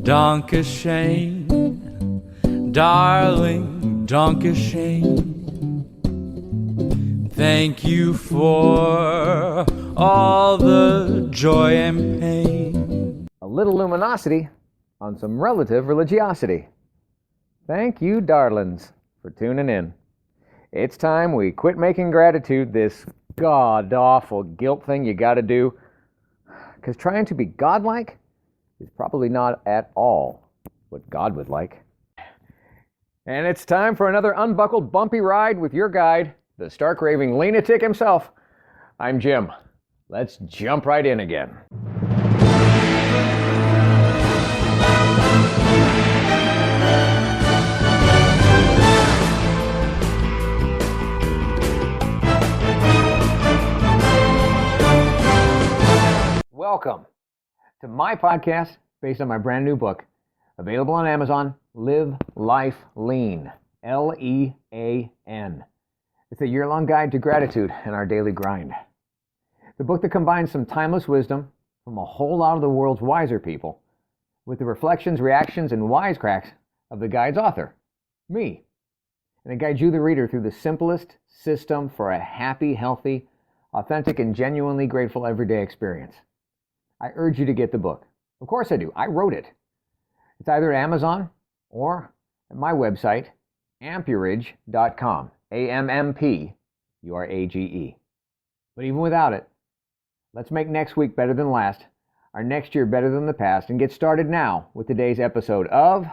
Dankeschön, darling, Dankeschön. Thank you for all the joy and pain. A little luminosity on some relative religiosity. Thank you, darlings, for tuning in. It's time we quit making gratitude this god-awful guilt thing you gotta do, because trying to be godlike is probably not at all what God would like. And it's time for another unbuckled, bumpy ride with your guide, the stark-raving LEAN-atic himself. I'm Jim. Let's jump right in again. Welcome to my podcast based on my brand new book, available on Amazon, Live Life Lean, L-E-A-N. It's a year-long guide to gratitude and our daily grind. The book that combines some timeless wisdom from a whole lot of the world's wiser people with the reflections, reactions, and wisecracks of the guide's author, me. And it guides you, the reader, through the simplest system for a happy, healthy, authentic, and genuinely grateful everyday experience. I urge you to get the book. Of course I do. I wrote it. It's either at Amazon or at my website, ampurage.com. A-M-M-P-U-R-A-G-E. But even without it, let's make next week better than last, our next year better than the past, and get started now with today's episode of...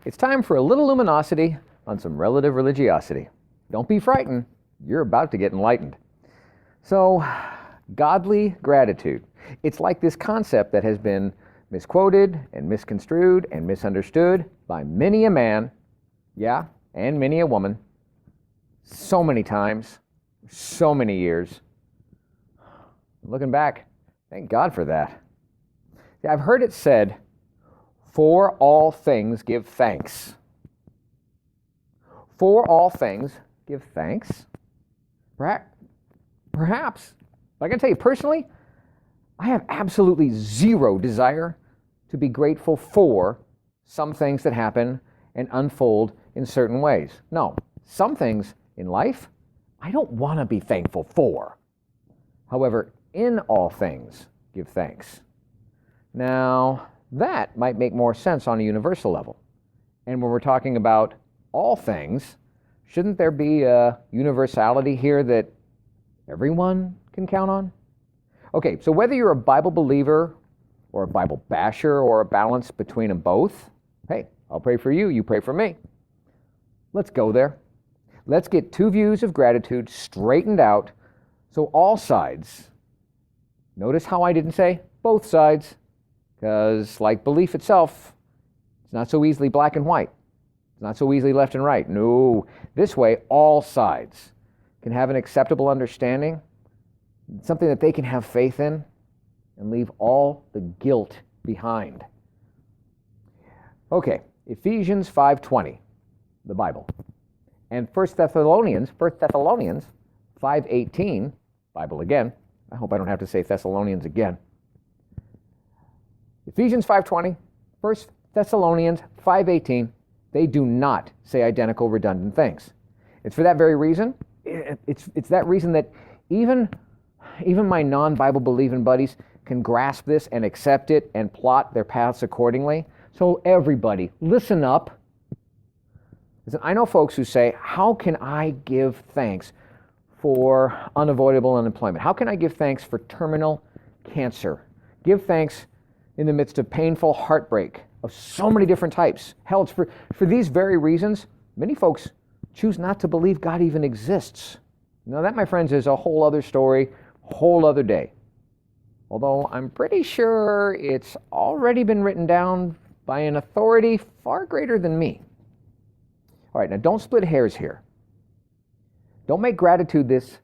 It's time for a little luminosity on some relative religiosity. Don't be frightened. You're about to get enlightened. So, godly gratitude. It's like this concept that has been misquoted and misconstrued and misunderstood by many a man, yeah, and many a woman, so many times, so many years. Looking back, thank God for that. See, I've heard it said, for all things give thanks. For all things give thanks? Perhaps. But I can tell you personally, I have absolutely zero desire to be grateful for some things that happen and unfold in certain ways. No, some things in life I don't want to be thankful for. However, in all things, give thanks. Now, that might make more sense on a universal level. And when we're talking about all things, shouldn't there be a universality here that everyone can count on? Okay, so whether you're a Bible believer or a Bible basher or a balance between them both, hey, I'll pray for you, you pray for me. Let's go there. Let's get two views of gratitude straightened out so all sides, notice how I didn't say both sides, because like belief itself, it's not so easily black and white. It's not so easily left and right. No, this way all sides can have an acceptable understanding, something that they can have faith in, and leave all the guilt behind. Okay, Ephesians 5:20, the Bible, and 1 Thessalonians 5:18, Bible again. I hope I don't have to say Thessalonians again. Ephesians 5:20, 1 Thessalonians 5:18, they do not say identical redundant things. It's for that very reason. It's that reason that even my non-Bible believing buddies can grasp this and accept it and plot their paths accordingly. So everybody, listen up. Listen, I know folks who say, how can I give thanks for unavoidable unemployment? How can I give thanks for terminal cancer? Give thanks in the midst of painful heartbreak of so many different types. Hell, it's for these very reasons, many folks choose not to believe God even exists. Now that, my friends, is a whole other story, whole other day. Although I'm pretty sure it's already been written down by an authority far greater than me. All right, now don't split hairs here. Don't make gratitude this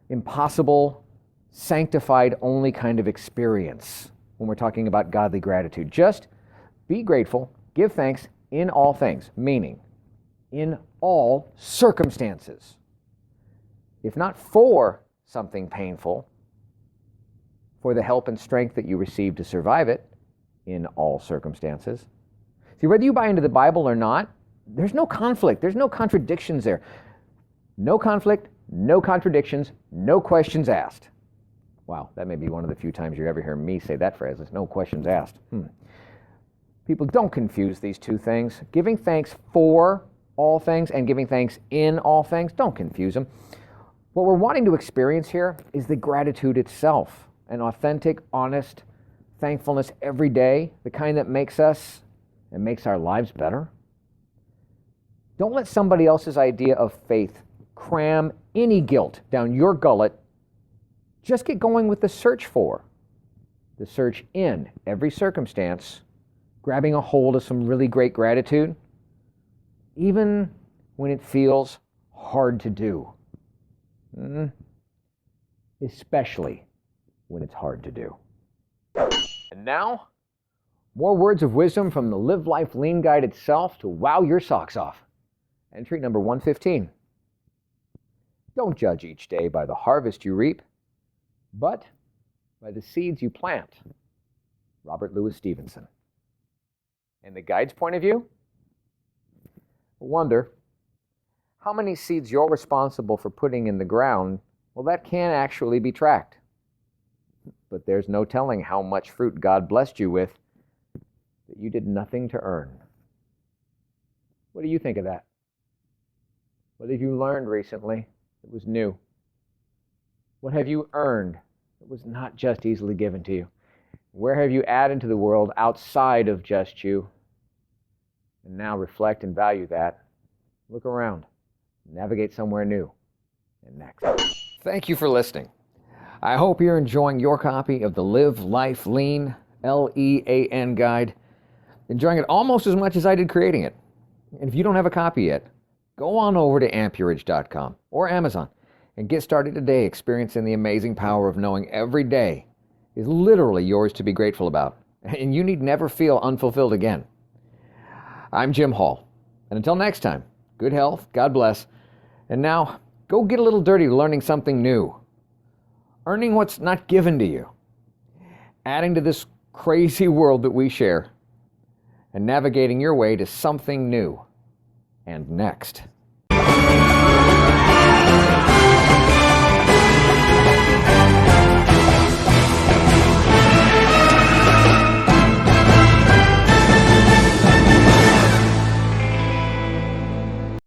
impossible, sanctified only kind of experience when we're talking about godly gratitude. Just be grateful, give thanks in all things, meaning in all circumstances. If not for something painful, for the help and strength that you receive to survive it in all circumstances. See, whether you buy into the Bible or not, there's no conflict, there's no contradictions there. No conflict, no contradictions, no questions asked. Wow, that may be one of the few times you ever hear me say that phrase. There's no questions asked. People, don't confuse these two things. Giving thanks for all things and giving thanks in all things, don't confuse them. What we're wanting to experience here is the gratitude itself, an authentic, honest thankfulness every day, the kind that makes us and makes our lives better. Don't let somebody else's idea of faith cram any guilt down your gullet. Just get going with the search for, the search in every circumstance, grabbing a hold of some really great gratitude, even when it feels hard to do. Especially when it's hard to do. And now, more words of wisdom from the Live Life Lean Guide itself to wow your socks off. Entry number 115. Don't judge each day by the harvest you reap, but by the seeds you plant. Robert Louis Stevenson. And the guide's point of view? Wonder how many seeds you're responsible for putting in the ground. Well, that can actually be tracked. But there's no telling how much fruit God blessed you with that you did nothing to earn. What do you think of that? What have you learned recently that was new? What have you earned that was not just easily given to you? Where have you added to the world outside of just you? And now reflect and value that. Look around. Navigate somewhere new. And next. Thank you for listening. I hope you're enjoying your copy of the Live Life Lean, L-E-A-N guide. Enjoying it almost as much as I did creating it. And if you don't have a copy yet, go on over to amperage.com or Amazon and get started today experiencing the amazing power of knowing every day is literally yours to be grateful about. And you need never feel unfulfilled again. I'm Jim Hall. And until next time, good health, God bless. And now, go get a little dirty learning something new. Earning what's not given to you. Adding to this crazy world that we share. And navigating your way to something new and next.